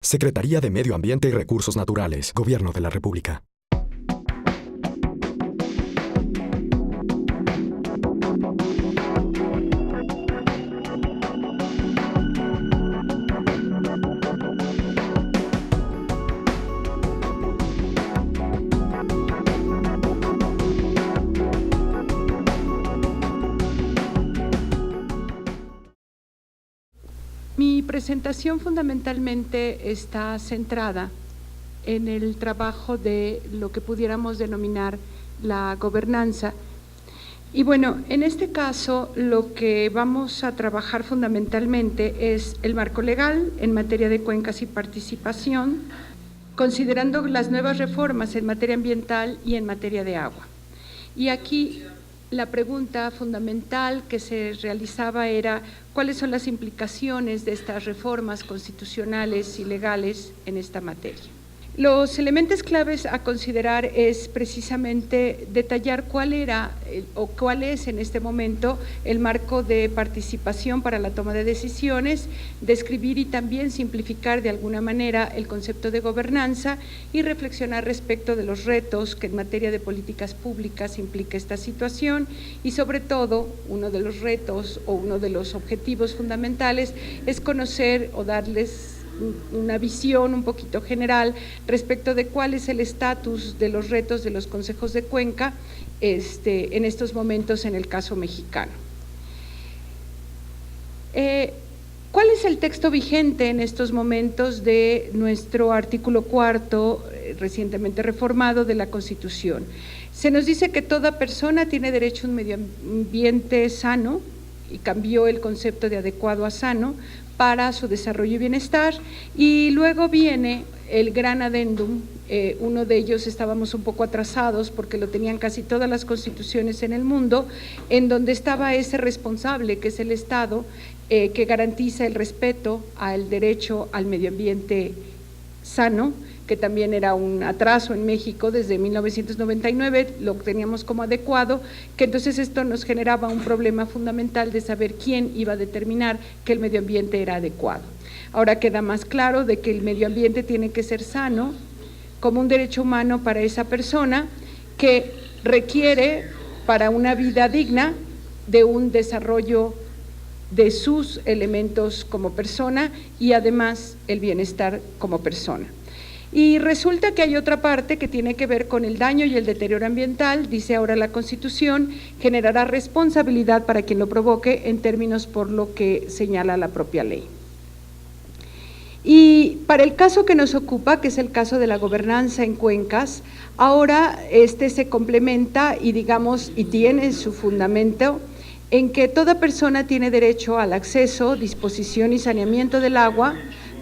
Secretaría de Medio Ambiente y Recursos Naturales, Gobierno de la República. Mi presentación fundamentalmente está centrada en el trabajo de lo que pudiéramos denominar la gobernanza. Y bueno, en este caso lo que vamos a trabajar fundamentalmente es el marco legal en materia de cuencas y participación, considerando las nuevas reformas en materia ambiental y en materia de agua. Y aquí la pregunta fundamental que se realizaba era ¿cuáles son las implicaciones de estas reformas constitucionales y legales en esta materia? Los elementos claves a considerar es precisamente detallar cuál era o cuál es en este momento el marco de participación para la toma de decisiones, describir y también simplificar de alguna manera el concepto de gobernanza y reflexionar respecto de los retos que en materia de políticas públicas implica esta situación y sobre todo uno de los retos o uno de los objetivos fundamentales es conocer o darles una visión un poquito general respecto de cuál es el estatus de los retos de los consejos de cuenca en estos momentos en el caso mexicano. ¿Cuál es el texto vigente en estos momentos de nuestro artículo 4, recientemente reformado de la Constitución? Se nos dice que toda persona tiene derecho a un medio ambiente sano y cambió el concepto de adecuado a sano para su desarrollo y bienestar, y luego viene el gran adendum, uno de ellos estábamos un poco atrasados porque lo tenían casi todas las constituciones en el mundo, en donde estaba ese responsable que es el Estado, que garantiza el respeto al derecho al medio ambiente sano, que también era un atraso en México desde 1999, lo teníamos como adecuado, que entonces esto nos generaba un problema fundamental de saber quién iba a determinar que el medio ambiente era adecuado. Ahora queda más claro de que el medio ambiente tiene que ser sano como un derecho humano para esa persona que requiere para una vida digna de un desarrollo de sus elementos como persona y además el bienestar como persona. Y resulta que hay otra parte que tiene que ver con el daño y el deterioro ambiental, dice ahora la Constitución, generará responsabilidad para quien lo provoque en términos por lo que señala la propia ley. Y para el caso que nos ocupa, que es el caso de la gobernanza en cuencas, ahora se complementa y tiene su fundamento en que toda persona tiene derecho al acceso, disposición y saneamiento del agua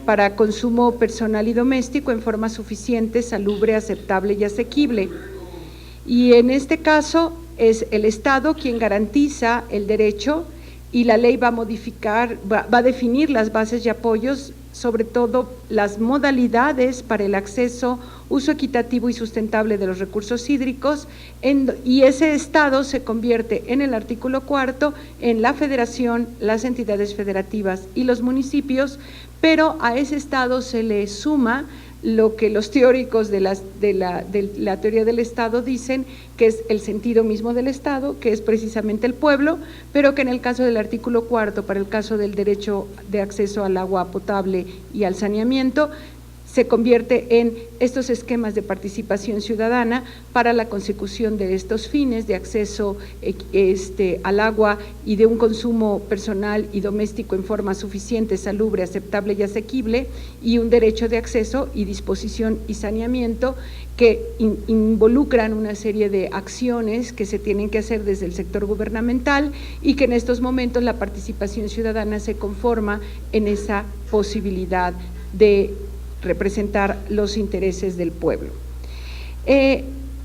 para consumo personal y doméstico en forma suficiente, salubre, aceptable y asequible. Y en este caso es el Estado quien garantiza el derecho y la ley va a definir las bases y apoyos, sobre todo las modalidades para el acceso, uso equitativo y sustentable de los recursos hídricos, y ese Estado se convierte en el artículo 4 en la Federación, las entidades federativas y los municipios, pero a ese Estado se le suma lo que los teóricos de la teoría del Estado dicen que es el sentido mismo del Estado, que es precisamente el pueblo, pero que en el caso del artículo 4, para el caso del derecho de acceso al agua potable y al saneamiento, se convierte en estos esquemas de participación ciudadana para la consecución de estos fines de acceso al agua y de un consumo personal y doméstico en forma suficiente, salubre, aceptable y asequible, y un derecho de acceso y disposición y saneamiento que involucran una serie de acciones que se tienen que hacer desde el sector gubernamental y que en estos momentos la participación ciudadana se conforma en esa posibilidad de representar los intereses del pueblo.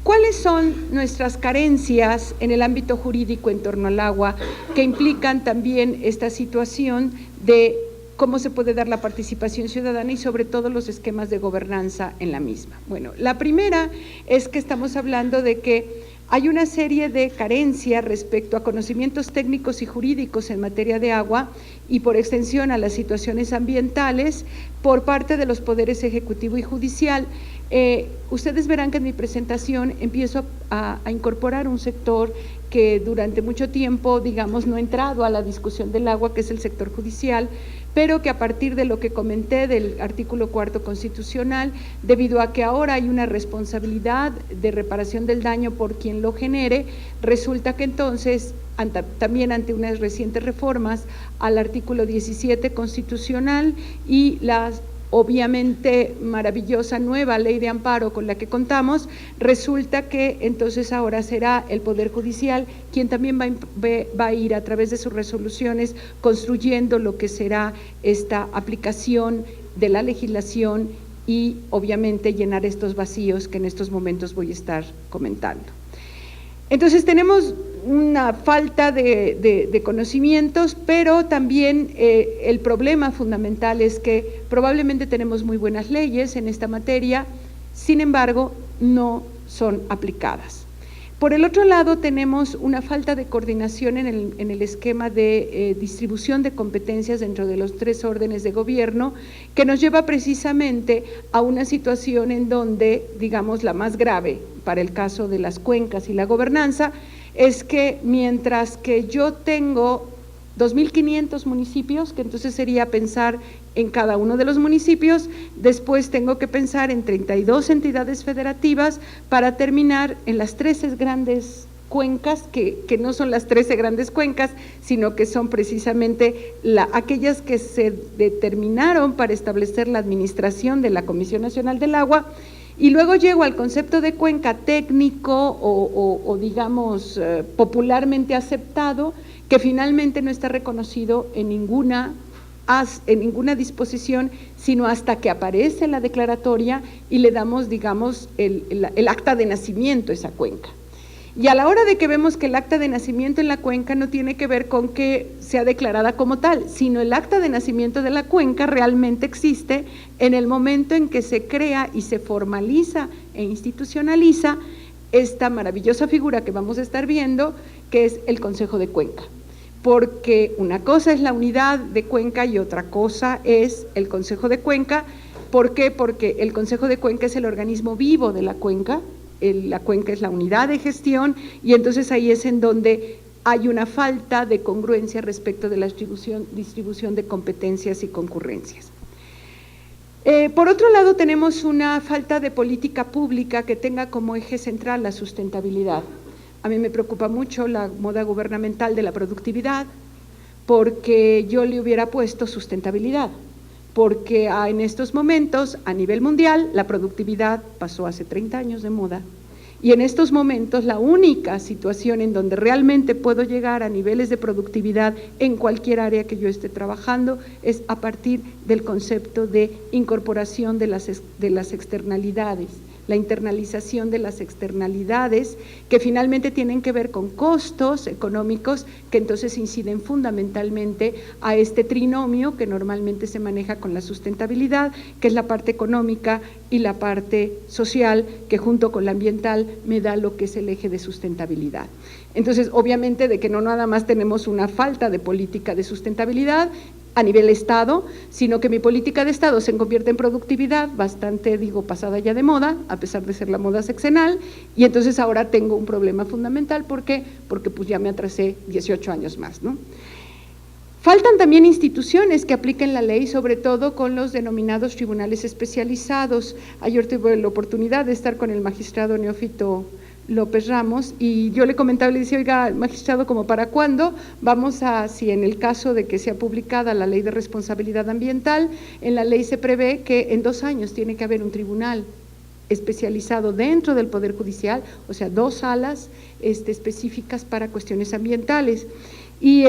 ¿Cuáles son nuestras carencias en el ámbito jurídico en torno al agua que implican también esta situación de cómo se puede dar la participación ciudadana y sobre todo los esquemas de gobernanza en la misma? Bueno, la primera es que estamos hablando de que Hay una serie de carencias respecto a conocimientos técnicos y jurídicos en materia de agua y por extensión a las situaciones ambientales por parte de los poderes ejecutivo y judicial. Ustedes verán que en mi presentación empiezo a incorporar un sector que durante mucho tiempo, digamos, no ha entrado a la discusión del agua, que es el sector judicial, pero que a partir de lo que comenté del artículo 4º constitucional, debido a que ahora hay una responsabilidad de reparación del daño por quien lo genere, resulta que entonces, también ante unas recientes reformas al artículo 17 constitucional y las obviamente maravillosa nueva ley de amparo con la que contamos, resulta que entonces ahora será el Poder Judicial quien también va a ir a través de sus resoluciones construyendo lo que será esta aplicación de la legislación y obviamente llenar estos vacíos que en estos momentos voy a estar comentando. Entonces tenemos una falta de conocimientos, pero también el problema fundamental es que probablemente tenemos muy buenas leyes en esta materia, sin embargo, no son aplicadas. Por el otro lado, tenemos una falta de coordinación en el esquema de distribución de competencias dentro de los 3 órdenes de gobierno, que nos lleva precisamente a una situación en donde, digamos, la más grave para el caso de las cuencas y la gobernanza, es que mientras que yo tengo 2.500 municipios, que entonces sería pensar en cada uno de los municipios, después tengo que pensar en 32 entidades federativas para terminar en las 13 grandes cuencas, que no son las 13 grandes cuencas, sino que son precisamente aquellas que se determinaron para establecer la administración de la Comisión Nacional del Agua. Y luego llego al concepto de cuenca técnico o digamos popularmente aceptado, que finalmente no está reconocido en ninguna disposición, sino hasta que aparece la declaratoria y le damos, digamos, el acta de nacimiento a esa cuenca. Y a la hora de que vemos que el acta de nacimiento en la cuenca no tiene que ver con que sea declarada como tal, sino el acta de nacimiento de la cuenca realmente existe en el momento en que se crea y se formaliza e institucionaliza esta maravillosa figura que vamos a estar viendo, que es el Consejo de Cuenca. Porque una cosa es la unidad de cuenca y otra cosa es el Consejo de Cuenca. ¿Por qué? Porque el Consejo de Cuenca es el organismo vivo de la cuenca, la cuenca es la unidad de gestión y entonces ahí es en donde hay una falta de congruencia respecto de la distribución de competencias y concurrencias. Por otro lado, tenemos una falta de política pública que tenga como eje central la sustentabilidad. A mí me preocupa mucho la moda gubernamental de la productividad, porque yo le hubiera puesto sustentabilidad, porque en estos momentos, a nivel mundial, la productividad pasó hace 30 años de moda, y en estos momentos la única situación en donde realmente puedo llegar a niveles de productividad en cualquier área que yo esté trabajando es a partir del concepto de incorporación de las externalidades, la internalización de las externalidades que finalmente tienen que ver con costos económicos que entonces inciden fundamentalmente a este trinomio que normalmente se maneja con la sustentabilidad, que es la parte económica y la parte social, que junto con la ambiental me da lo que es el eje de sustentabilidad. Entonces, obviamente de que no nada más tenemos una falta de política de sustentabilidad a nivel Estado, sino que mi política de Estado se convierte en productividad, bastante, pasada ya de moda, a pesar de ser la moda sexenal, y entonces ahora tengo un problema fundamental. ¿Por qué? Porque pues ya me atrasé 18 años más, ¿no? Faltan también instituciones que apliquen la ley, sobre todo con los denominados tribunales especializados. Ayer tuve la oportunidad de estar con el magistrado Neófito López Ramos y yo le comentaba, le decía, oiga, magistrado, ¿como para cuándo vamos si en el caso de que sea publicada la ley de responsabilidad ambiental, en la ley se prevé que en 2 años tiene que haber un tribunal especializado dentro del Poder Judicial, o sea, 2 salas específicas para cuestiones ambientales, y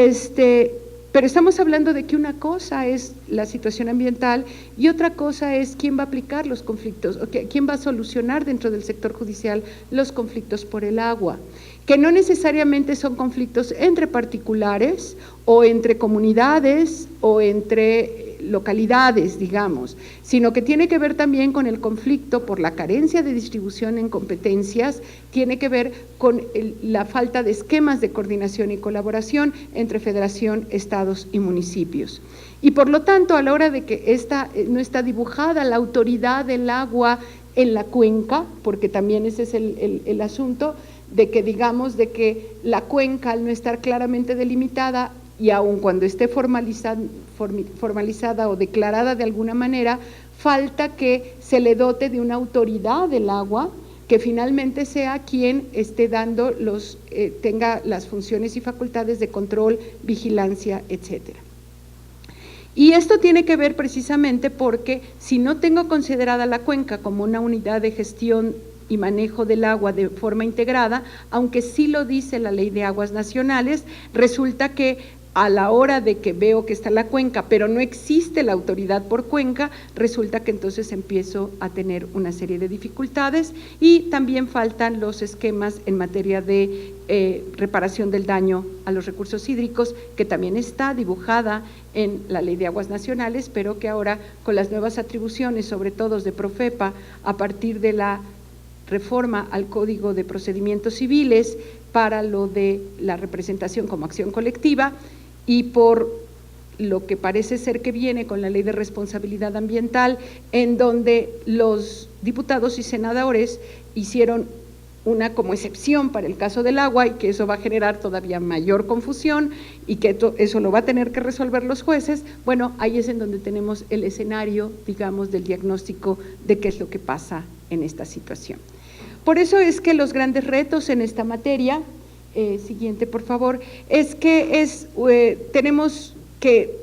pero estamos hablando de que una cosa es la situación ambiental y otra cosa es quién va a aplicar los conflictos, o quién va a solucionar dentro del sector judicial los conflictos por el agua, que no necesariamente son conflictos entre particulares o entre comunidades o entre localidades, digamos, sino que tiene que ver también con el conflicto por la carencia de distribución en competencias, tiene que ver con la falta de esquemas de coordinación y colaboración entre federación, estados y municipios. Y por lo tanto, a la hora de que no está dibujada la autoridad del agua en la cuenca, porque también ese es el asunto, de que digamos de que la cuenca, al no estar claramente delimitada, y aun cuando esté formalizada o declarada de alguna manera, falta que se le dote de una autoridad del agua que finalmente sea quien esté dando tenga las funciones y facultades de control, vigilancia, etcétera. Y esto tiene que ver precisamente porque si no tengo considerada la cuenca como una unidad de gestión y manejo del agua de forma integrada, aunque sí lo dice la Ley de Aguas Nacionales, resulta que a la hora de que veo que está la cuenca, pero no existe la autoridad por cuenca, resulta que entonces empiezo a tener una serie de dificultades y también faltan los esquemas en materia de reparación del daño a los recursos hídricos, que también está dibujada en la Ley de Aguas Nacionales, pero que ahora con las nuevas atribuciones, sobre todo de Profepa, a partir de la reforma al Código de Procedimientos Civiles para lo de la representación como acción colectiva, y por lo que parece ser que viene con la Ley de Responsabilidad Ambiental, en donde los diputados y senadores hicieron una como excepción para el caso del agua, y que eso va a generar todavía mayor confusión y que eso lo va a tener que resolver los jueces. Bueno, ahí es en donde tenemos el escenario, digamos, del diagnóstico de qué es lo que pasa en esta situación. Por eso es que los grandes retos en esta materia, siguiente por favor, es que tenemos que,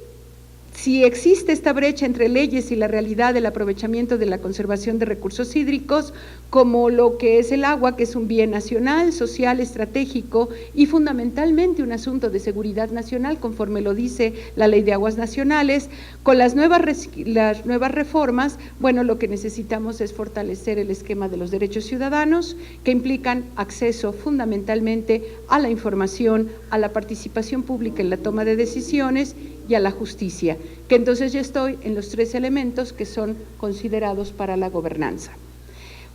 si existe esta brecha entre leyes y la realidad del aprovechamiento de la conservación de recursos hídricos, como lo que es el agua, que es un bien nacional, social, estratégico y fundamentalmente un asunto de seguridad nacional, conforme lo dice la Ley de Aguas Nacionales, con las nuevas reformas, bueno, lo que necesitamos es fortalecer el esquema de los derechos ciudadanos, que implican acceso fundamentalmente a la información, a la participación pública en la toma de decisiones y a la justicia, que entonces ya estoy en los tres elementos que son considerados para la gobernanza.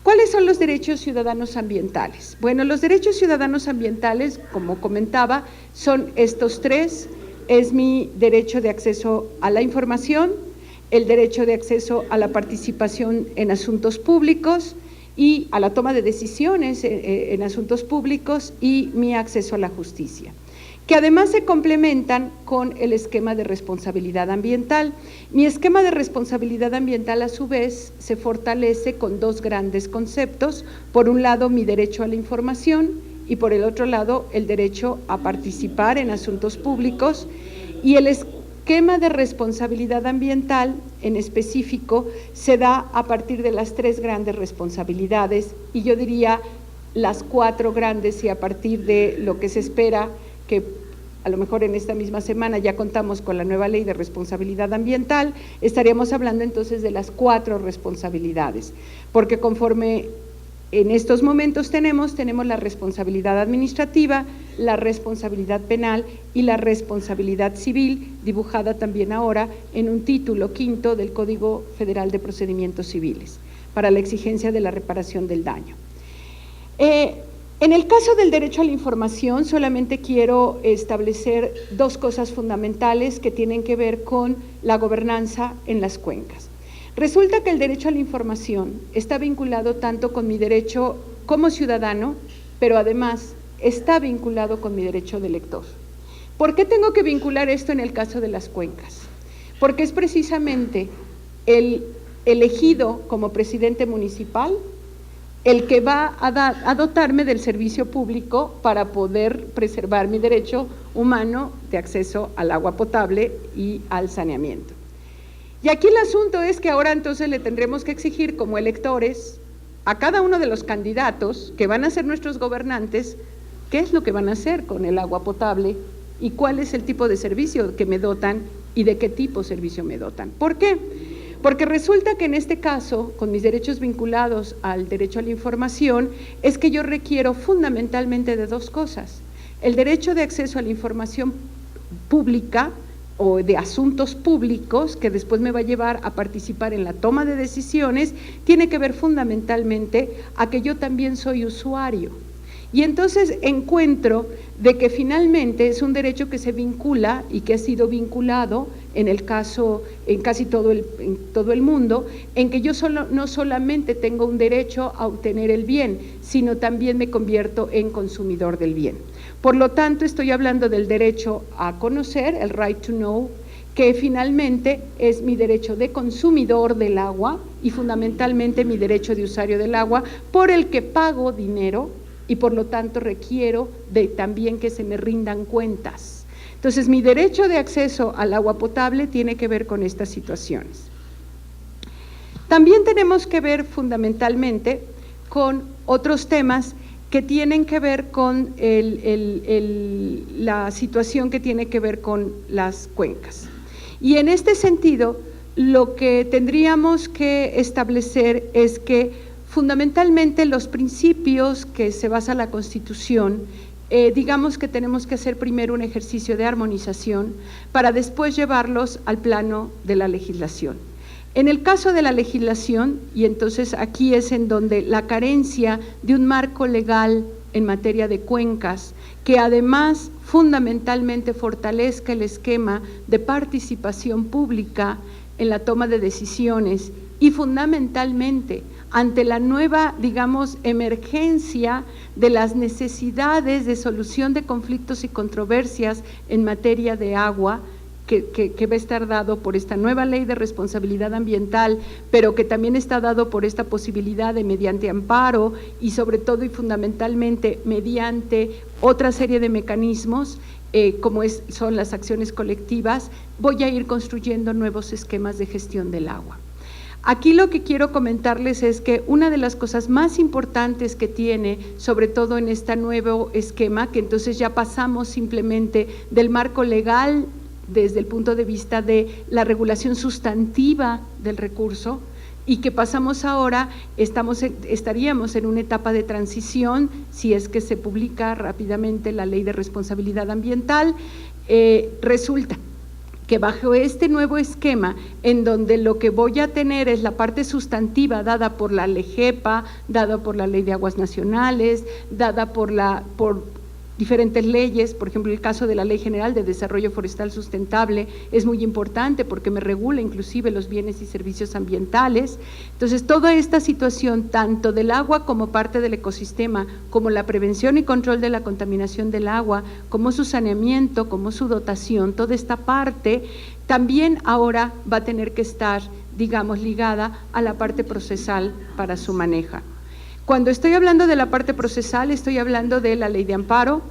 ¿Cuáles son los derechos ciudadanos ambientales? Bueno, los derechos ciudadanos ambientales, como comentaba, son estos tres: es mi derecho de acceso a la información, el derecho de acceso a la participación en asuntos públicos y a la toma de decisiones en asuntos públicos, y mi acceso a la justicia, que además se complementan con el esquema de responsabilidad ambiental. Mi esquema de responsabilidad ambiental, a su vez, se fortalece con dos grandes conceptos: por un lado, mi derecho a la información, y por el otro lado, el derecho a participar en asuntos públicos. Y el esquema de responsabilidad ambiental, en específico, se da a partir de las tres grandes responsabilidades, y yo diría las cuatro grandes, y a partir de lo que se espera, que a lo mejor en esta misma semana ya contamos con la nueva Ley de Responsabilidad Ambiental, estaríamos hablando entonces de las cuatro responsabilidades, porque conforme en estos momentos tenemos la responsabilidad administrativa, la responsabilidad penal y la responsabilidad civil, dibujada también ahora en un título quinto del Código Federal de Procedimientos Civiles, para la exigencia de la reparación del daño. En el caso del derecho a la información, solamente quiero establecer dos cosas fundamentales que tienen que ver con la gobernanza en las cuencas. Resulta que el derecho a la información está vinculado tanto con mi derecho como ciudadano, pero además está vinculado con mi derecho de elector. ¿Por qué tengo que vincular esto en el caso de las cuencas? Porque es precisamente el elegido como presidente municipal el que va a dotarme del servicio público para poder preservar mi derecho humano de acceso al agua potable y al saneamiento. Y aquí el asunto es que ahora entonces le tendremos que exigir como electores a cada uno de los candidatos que van a ser nuestros gobernantes qué es lo que van a hacer con el agua potable y cuál es el tipo de servicio que me dotan y de qué tipo de servicio me dotan. ¿Por qué? Porque resulta que en este caso, con mis derechos vinculados al derecho a la información, es que yo requiero fundamentalmente de dos cosas: el derecho de acceso a la información pública, o de asuntos públicos que después me va a llevar a participar en la toma de decisiones, tiene que ver fundamentalmente a que yo también soy usuario. Y entonces encuentro de que finalmente es un derecho que se vincula y que ha sido vinculado en el caso, en casi todo el mundo, en que yo no solamente tengo un derecho a obtener el bien, sino también me convierto en consumidor del bien. Por lo tanto, estoy hablando del derecho a conocer, el right to know, que finalmente es mi derecho de consumidor del agua y fundamentalmente mi derecho de usuario del agua, por el que pago dinero y por lo tanto requiero de también que se me rindan cuentas. Entonces, mi derecho de acceso al agua potable tiene que ver con estas situaciones. También tenemos que ver fundamentalmente con otros temas que tienen que ver con la situación que tiene que ver con las cuencas. Y en este sentido, lo que tendríamos que establecer es que fundamentalmente los principios que se basa la Constitución, digamos que tenemos que hacer primero un ejercicio de armonización para después llevarlos al plano de la legislación. En el caso de la legislación, y entonces aquí es en donde la carencia de un marco legal en materia de cuencas, que además fundamentalmente fortalezca el esquema de participación pública en la toma de decisiones y fundamentalmente ante la nueva, digamos, emergencia de las necesidades de solución de conflictos y controversias en materia de agua, que va a estar dado por esta nueva ley de responsabilidad ambiental, pero que también está dado por esta posibilidad de mediante amparo y sobre todo y fundamentalmente mediante otra serie de mecanismos, como son las acciones colectivas, voy a ir construyendo nuevos esquemas de gestión del agua. Aquí lo que quiero comentarles es que una de las cosas más importantes que tiene, sobre todo en este nuevo esquema, que entonces ya pasamos simplemente del marco legal desde el punto de vista de la regulación sustantiva del recurso, y que pasamos ahora, estaríamos en una etapa de transición, si es que se publica rápidamente la Ley de Responsabilidad Ambiental, resulta que bajo este nuevo esquema, en donde lo que voy a tener es la parte sustantiva dada por la LEGEPA, dada por la Ley de Aguas Nacionales, dada por diferentes leyes, por ejemplo el caso de la Ley General de Desarrollo Forestal Sustentable es muy importante porque me regula inclusive los bienes y servicios ambientales. Entonces toda esta situación, tanto del agua como parte del ecosistema, como la prevención y control de la contaminación del agua, como su saneamiento, como su dotación, toda esta parte también ahora va a tener que estar, digamos, ligada a la parte procesal para su manejo. Cuando estoy hablando de la parte procesal, estoy hablando de la ley de amparo,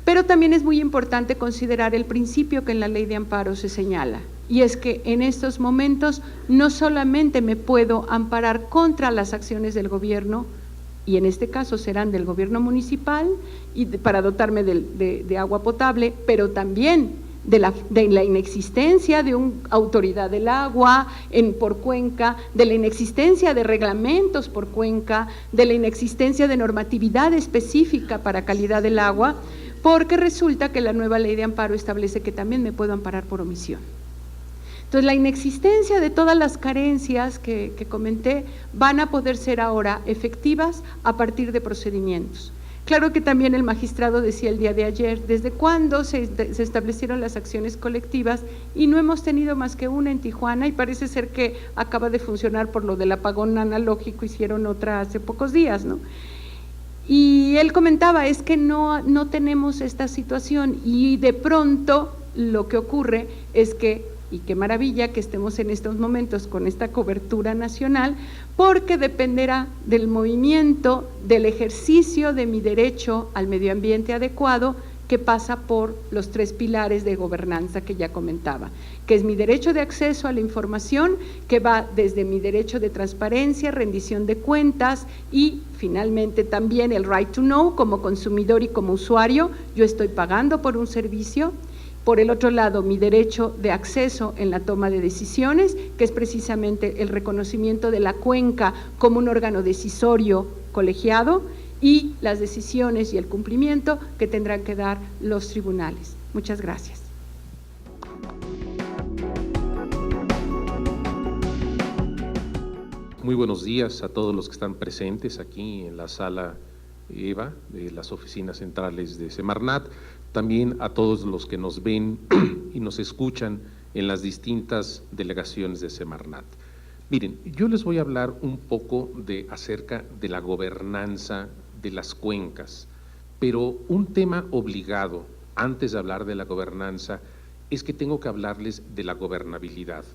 pero también es muy importante considerar el principio que en la ley de amparo se señala, y es que en estos momentos no solamente me puedo amparar contra las acciones del gobierno, y en este caso serán del gobierno municipal, para dotarme de agua potable, pero también de la inexistencia de una autoridad del agua por cuenca, de la inexistencia de reglamentos por cuenca, de la inexistencia de normatividad específica para calidad del agua, porque resulta que la nueva ley de amparo establece que también me puedo amparar por omisión. Entonces, la inexistencia de todas las carencias que comenté van a poder ser ahora efectivas a partir de procedimientos. Claro que también el magistrado decía el día de ayer, ¿desde cuándo se establecieron las acciones colectivas? Y no hemos tenido más que una en Tijuana y parece ser que acaba de funcionar por lo del apagón analógico, hicieron otra hace pocos días, ¿no? Y él comentaba, es que no tenemos esta situación y de pronto lo que ocurre es que, y qué maravilla que estemos en estos momentos con esta cobertura nacional, porque dependerá del movimiento, del ejercicio de mi derecho al medio ambiente adecuado, que pasa por los 3 pilares de gobernanza que ya comentaba, que es mi derecho de acceso a la información, que va desde mi derecho de transparencia, rendición de cuentas y finalmente también el right to know como consumidor y como usuario, yo estoy pagando por un servicio. Por el otro lado, mi derecho de acceso en la toma de decisiones, que es precisamente el reconocimiento de la cuenca como un órgano decisorio colegiado, y las decisiones y el cumplimiento que tendrán que dar los tribunales. Muchas gracias. Muy buenos días a todos los que están presentes aquí en la sala EVA de las oficinas centrales de Semarnat, también a todos los que nos ven y nos escuchan en las distintas delegaciones de Semarnat. Miren, yo les voy a hablar un poco acerca de la gobernanza de las cuencas, pero un tema obligado antes de hablar de la gobernanza es que tengo que hablarles de la gobernabilidad,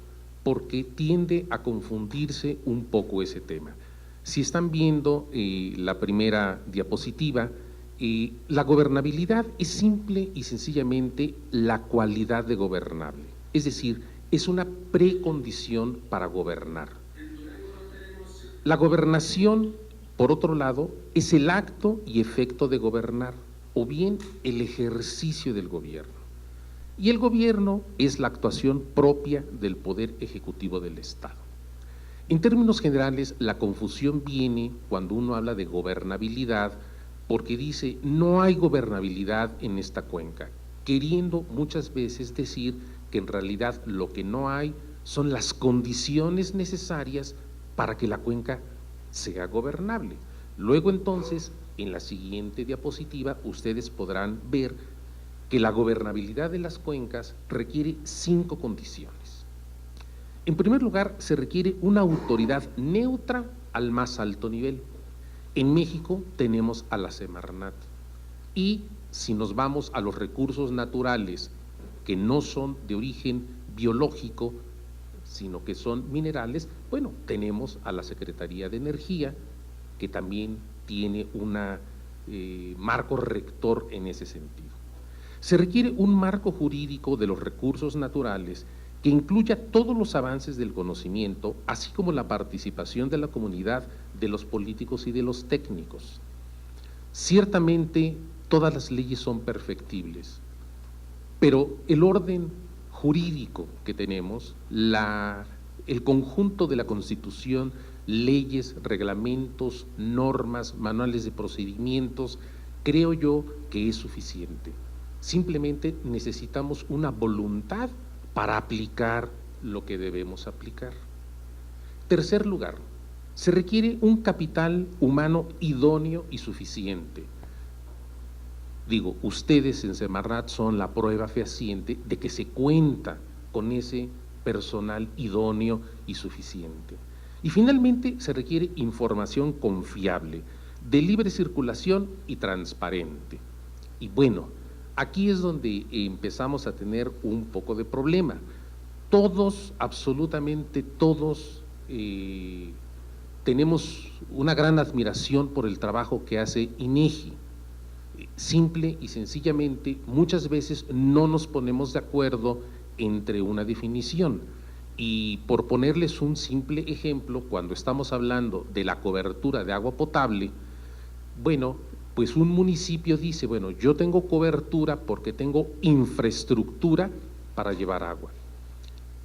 porque tiende a confundirse un poco ese tema. Si están viendo la primera diapositiva, la gobernabilidad es simple y sencillamente la cualidad de gobernable, es decir, es una precondición para gobernar. La gobernación, por otro lado, es el acto y efecto de gobernar, o bien el ejercicio del gobierno. Y el gobierno es la actuación propia del Poder Ejecutivo del Estado. En términos generales, la confusión viene cuando uno habla de gobernabilidad, porque dice, no hay gobernabilidad en esta cuenca, queriendo muchas veces decir que en realidad lo que no hay son las condiciones necesarias para que la cuenca sea gobernable. Luego entonces, en la siguiente diapositiva, ustedes podrán ver que la gobernabilidad de las cuencas requiere 5 condiciones. En primer lugar, se requiere una autoridad neutra al más alto nivel. En México tenemos a la Semarnat, y si nos vamos a los recursos naturales que no son de origen biológico, sino que son minerales, bueno, tenemos a la Secretaría de Energía, que también tiene un marco rector en ese sentido. Se requiere un marco jurídico de los recursos naturales que incluya todos los avances del conocimiento, así como la participación de la comunidad, de los políticos y de los técnicos. Ciertamente, todas las leyes son perfectibles, pero el orden jurídico que tenemos, el conjunto de la Constitución, leyes, reglamentos, normas, manuales de procedimientos, creo yo que es suficiente. Simplemente necesitamos una voluntad para aplicar lo que debemos aplicar. Tercer lugar, se requiere un capital humano idóneo y suficiente. Digo, ustedes en Semarnat son la prueba fehaciente de que se cuenta con ese personal idóneo y suficiente. Y finalmente se requiere información confiable, de libre circulación y transparente. Y bueno, aquí es donde empezamos a tener un poco de problema. Todos, absolutamente todos, tenemos una gran admiración por el trabajo que hace INEGI. Simple y sencillamente, muchas veces no nos ponemos de acuerdo entre una definición. Y por ponerles un simple ejemplo, cuando estamos hablando de la cobertura de agua potable, bueno, pues un municipio dice, bueno, yo tengo cobertura porque tengo infraestructura para llevar agua.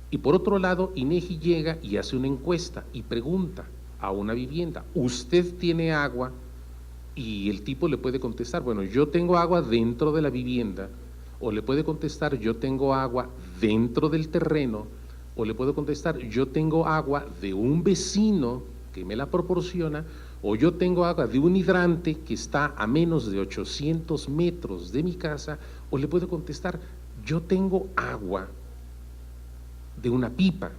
Y por otro lado, INEGI llega y hace una encuesta y pregunta a una vivienda, ¿usted tiene agua? Y el tipo le puede contestar, bueno, yo tengo agua dentro de la vivienda, o le puede contestar, yo tengo agua dentro del terreno, o le puedo contestar, yo tengo agua de un vecino que me la proporciona, o yo tengo agua de un hidrante que está a menos de 800 metros de mi casa, o le puedo contestar, yo tengo agua de una pipa.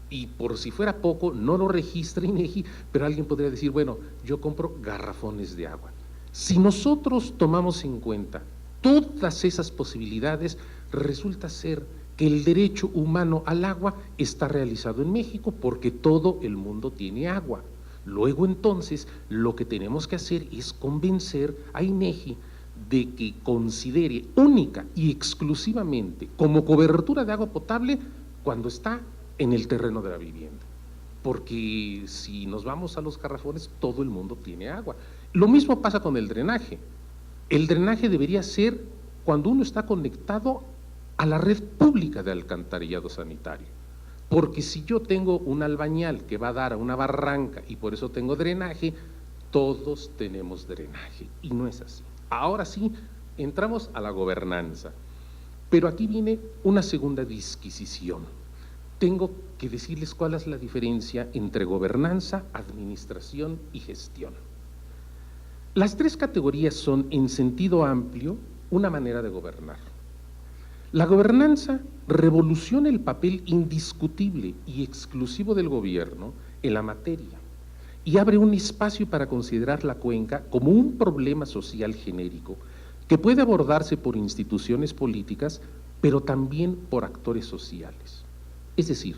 Y por si fuera poco, no lo registra INEGI, pero alguien podría decir, bueno, yo compro garrafones de agua. Si nosotros tomamos en cuenta todas esas posibilidades, resulta ser que el derecho humano al agua está realizado en México porque todo el mundo tiene agua. Luego entonces lo que tenemos que hacer es convencer a INEGI de que considere única y exclusivamente como cobertura de agua potable cuando está en el terreno de la vivienda. Porque si nos vamos a los garrafones, todo el mundo tiene agua. Lo mismo pasa con el drenaje. El drenaje debería ser cuando uno está conectado a la red pública de alcantarillado sanitario. Porque si yo tengo un albañal que va a dar a una barranca y por eso tengo drenaje, todos tenemos drenaje, y no es así. Ahora sí, entramos a la gobernanza, pero aquí viene una segunda disquisición. tengo que decirles cuál es la diferencia entre gobernanza, administración y gestión. Las tres categorías son, en sentido amplio, una manera de gobernar. La gobernanza revoluciona el papel indiscutible y exclusivo del gobierno en la materia y abre un espacio para considerar la cuenca como un problema social genérico que puede abordarse por instituciones políticas, pero también por actores sociales. Es decir,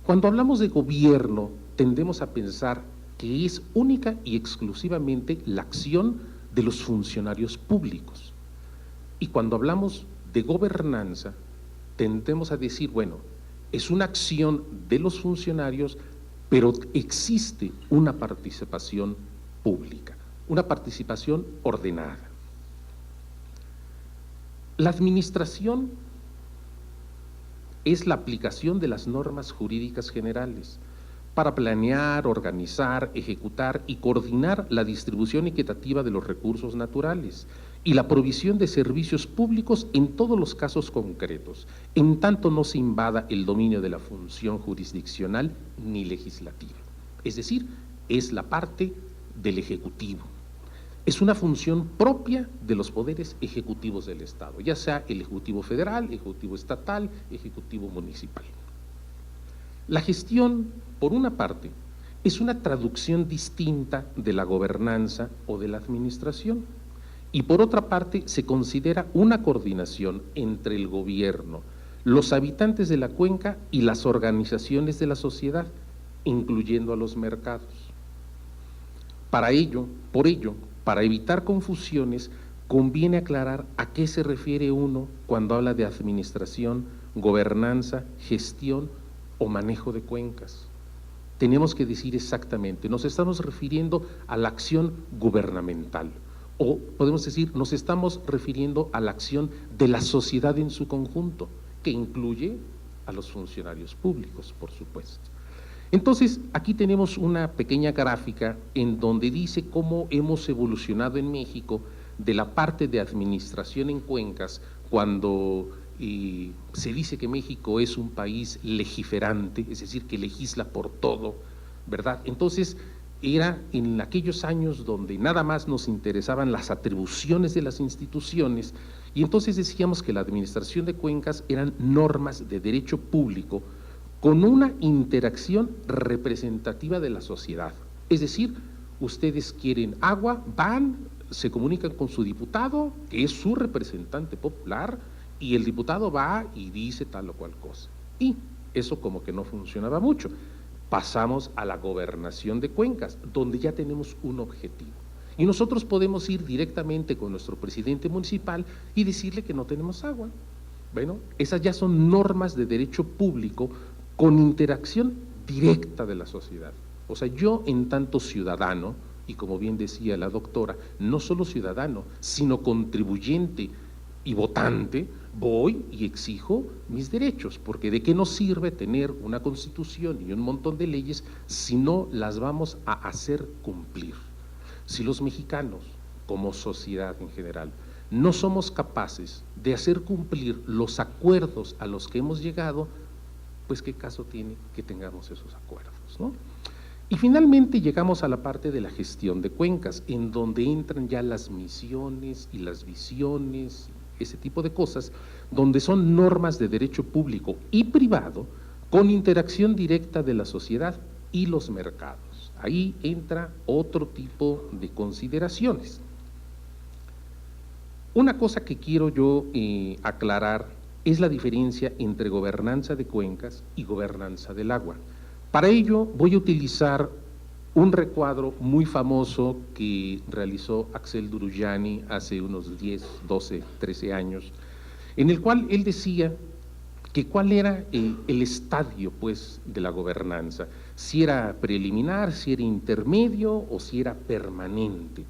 cuando hablamos de gobierno, tendemos a pensar que es única y exclusivamente la acción de los funcionarios públicos. Y cuando hablamos de gobernanza, tendemos a decir, bueno, es una acción de los funcionarios, pero existe una participación pública, una participación ordenada. La administración es la aplicación de las normas jurídicas generales para planear, organizar, ejecutar y coordinar la distribución equitativa de los recursos naturales y la provisión de servicios públicos en todos los casos concretos, en tanto no se invada el dominio de la función jurisdiccional ni legislativa. Es decir, es la parte del Ejecutivo. Es una función propia de los poderes ejecutivos del Estado, ya sea el Ejecutivo Federal, Ejecutivo Estatal, Ejecutivo Municipal. La gestión, por una parte, es una traducción distinta de la gobernanza o de la administración, y por otra parte se considera una coordinación entre el gobierno, los habitantes de la cuenca y las organizaciones de la sociedad, incluyendo a los mercados. Para evitar confusiones, conviene aclarar a qué se refiere uno cuando habla de administración, gobernanza, gestión o manejo de cuencas. Tenemos que decir exactamente, nos estamos refiriendo a la acción gubernamental, o podemos decir, nos estamos refiriendo a la acción de la sociedad en su conjunto, que incluye a los funcionarios públicos, por supuesto. Entonces, aquí tenemos una pequeña gráfica en donde dice cómo hemos evolucionado en México de la parte de administración en cuencas, cuando se dice que México es un país legiferante, es decir, que legisla por todo, ¿verdad? Entonces, era en aquellos años donde nada más nos interesaban las atribuciones de las instituciones, y entonces decíamos que la administración de cuencas eran normas de derecho público con una interacción representativa de la sociedad. Es decir, ustedes quieren agua, van, se comunican con su diputado, que es su representante popular, y el diputado va y dice tal o cual cosa. Y eso como que no funcionaba mucho. Pasamos a la gobernación de cuencas, donde ya tenemos un objetivo. Y nosotros podemos ir directamente con nuestro presidente municipal y decirle que no tenemos agua. Bueno, esas ya son normas de derecho público con interacción directa de la sociedad. O sea, yo en tanto ciudadano, y como bien decía la doctora, no solo ciudadano, sino contribuyente y votante, voy y exijo mis derechos, porque ¿de qué nos sirve tener una constitución y un montón de leyes si no las vamos a hacer cumplir? Si los mexicanos, como sociedad en general, no somos capaces de hacer cumplir los acuerdos a los que hemos llegado, pues qué caso tiene que tengamos esos acuerdos, ¿no? Y finalmente llegamos a la parte de la gestión de cuencas, en donde entran ya las misiones y las visiones, ese tipo de cosas, donde son normas de derecho público y privado con interacción directa de la sociedad y los mercados. Ahí entra otro tipo de consideraciones. Una cosa que quiero yo aclarar es la diferencia entre gobernanza de cuencas y gobernanza del agua. Para ello voy a utilizar un recuadro muy famoso que realizó Axel Durujani hace unos 10, 12, 13 años, en el cual él decía que cuál era el estadio, pues, de la gobernanza, si era preliminar, si era intermedio o si era permanente.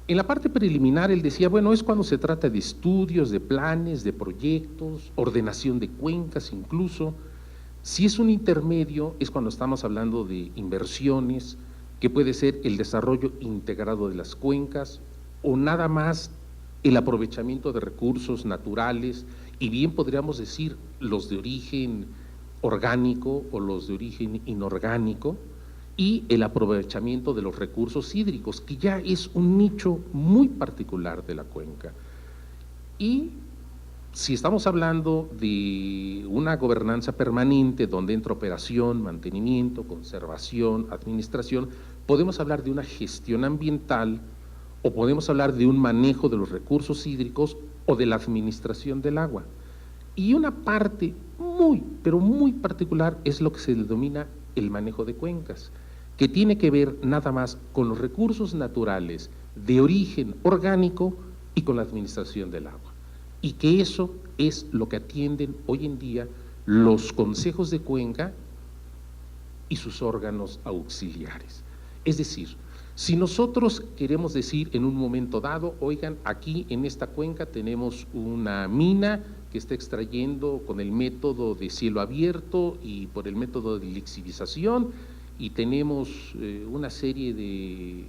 En la parte preliminar él decía, bueno, es cuando se trata de estudios, de planes, de proyectos, ordenación de cuencas incluso. Si es un intermedio, es cuando estamos hablando de inversiones, que puede ser el desarrollo integrado de las cuencas o nada más el aprovechamiento de recursos naturales, y bien podríamos decir los de origen orgánico o los de origen inorgánico, y el aprovechamiento de los recursos hídricos, que ya es un nicho muy particular de la cuenca. Y si estamos hablando de una gobernanza permanente donde entra operación, mantenimiento, conservación, administración, podemos hablar de una gestión ambiental o podemos hablar de un manejo de los recursos hídricos o de la administración del agua. Y una parte muy, pero muy particular es lo que se denomina el manejo de cuencas, que tiene que ver nada más con los recursos naturales de origen orgánico y con la administración del agua. Y que eso es lo que atienden hoy en día los consejos de cuenca y sus órganos auxiliares. Es decir, si nosotros queremos decir en un momento dado, oigan, aquí en esta cuenca tenemos una mina que está extrayendo con el método de cielo abierto y por el método de lixiviación, y tenemos una serie de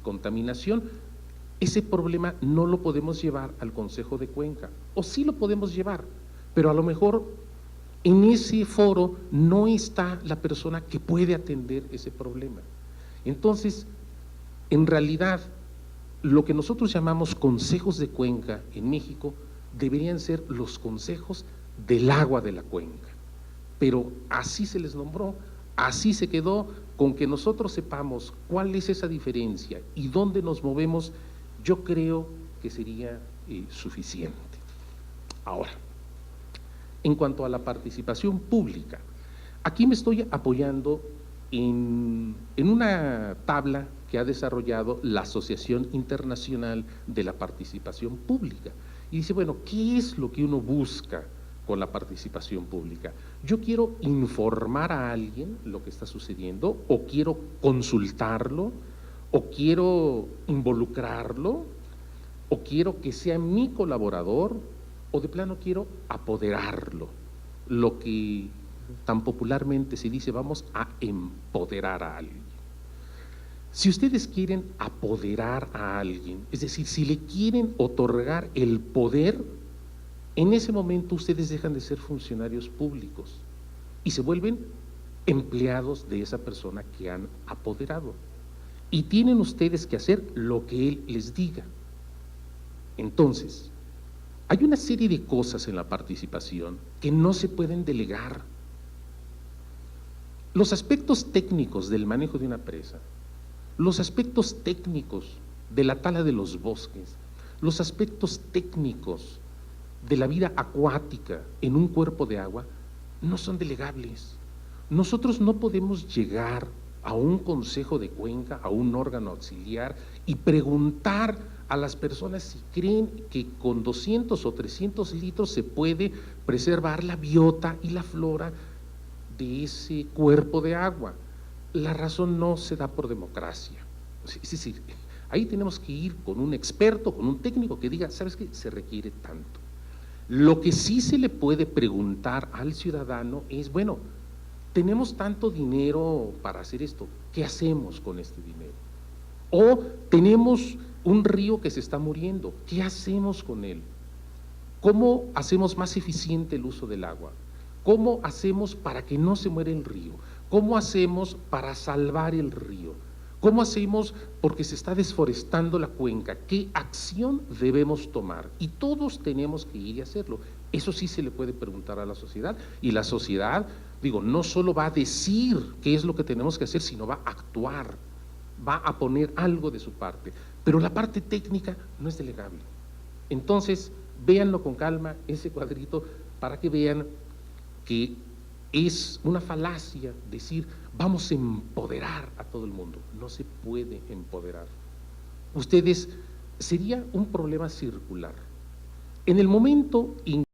contaminación, ese problema no lo podemos llevar al Consejo de Cuenca, o sí lo podemos llevar, pero a lo mejor en ese foro no está la persona que puede atender ese problema. Entonces, en realidad, lo que nosotros llamamos consejos de cuenca en México deberían ser los consejos del agua de la cuenca, pero así se les nombró, así se quedó. Con que nosotros sepamos cuál es esa diferencia y dónde nos movemos, yo creo que sería suficiente. Ahora, en cuanto a la participación pública, aquí me estoy apoyando en una tabla que ha desarrollado la Asociación Internacional de la Participación Pública. Y dice, bueno, ¿qué es lo que uno busca con la participación pública? Yo quiero informar a alguien lo que está sucediendo, o quiero consultarlo, o quiero involucrarlo, o quiero que sea mi colaborador, o de plano quiero apoderarlo, lo que tan popularmente se dice, vamos a empoderar a alguien. Si ustedes quieren apoderar a alguien, es decir, si le quieren otorgar el poder, en ese momento ustedes dejan de ser funcionarios públicos y se vuelven empleados de esa persona que han apoderado. Y tienen ustedes que hacer lo que él les diga. Entonces, hay una serie de cosas en la participación que no se pueden delegar. Los aspectos técnicos del manejo de una presa, los aspectos técnicos de la tala de los bosques, los aspectos técnicos de la vida acuática en un cuerpo de agua, no son delegables. Nosotros no podemos llegar a un consejo de cuenca, a un órgano auxiliar, y preguntar a las personas si creen que con 200 o 300 litros se puede preservar la biota y la flora de ese cuerpo de agua. La razón no se da por democracia. Es decir, ahí tenemos que ir con un experto, con un técnico que diga, ¿sabes qué? Se requiere tanto. Lo que sí se le puede preguntar al ciudadano es, bueno, tenemos tanto dinero para hacer esto, ¿qué hacemos con este dinero? O tenemos un río que se está muriendo, ¿qué hacemos con él? ¿Cómo hacemos más eficiente el uso del agua? ¿Cómo hacemos para que no se muera el río? ¿Cómo hacemos para salvar el río? ¿Cómo hacemos porque se está desforestando la cuenca? ¿Qué acción debemos tomar? Y todos tenemos que ir y hacerlo. Eso sí se le puede preguntar a la sociedad, y la sociedad, digo, no solo va a decir qué es lo que tenemos que hacer, sino va a actuar, va a poner algo de su parte, pero la parte técnica no es delegable. Entonces, véanlo con calma, ese cuadrito, para que vean que es una falacia decir, vamos a empoderar a todo el mundo. No se puede empoderar. Ustedes, sería un problema circular. En el momento en